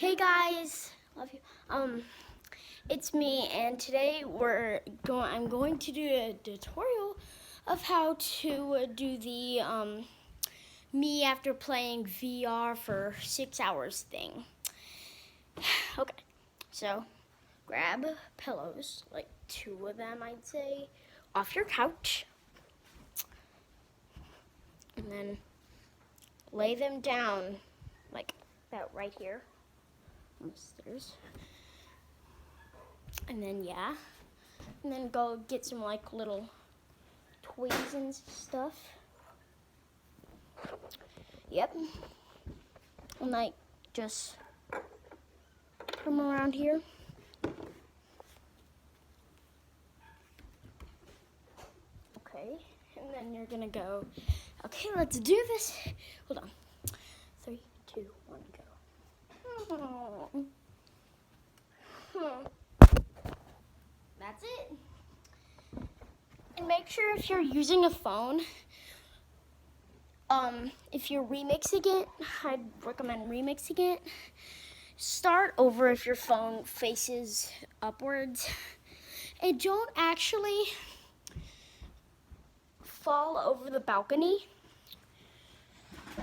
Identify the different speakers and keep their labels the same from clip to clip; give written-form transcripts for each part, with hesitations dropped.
Speaker 1: Hey guys, love you. It's me, and today I'm going to do a tutorial of how to do the me after playing VR for 6 hours thing. Okay, so grab pillows, like 2 of them, I'd say, off your couch, and then lay them down like that right here on the stairs. And then and then go get some like little toys and stuff. Yep. And like just put them around here. Okay. And then you're gonna go, okay, let's do this. Hold on. 3, 2, 1, go. That's it. And make sure if you're using a phone, if you're remixing it, I'd recommend remixing it. Start over if your phone faces upwards. And don't actually fall over the balcony.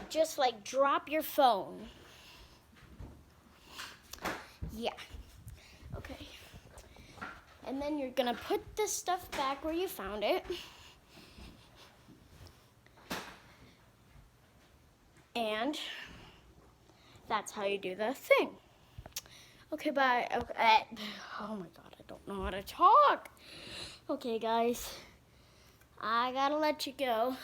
Speaker 1: Just like drop your phone. Yeah. Okay. And then you're gonna put this stuff back where you found it. And that's how you do the thing. Okay, bye. Okay. Oh my God, I don't know how to talk. Okay, guys, I gotta let you go.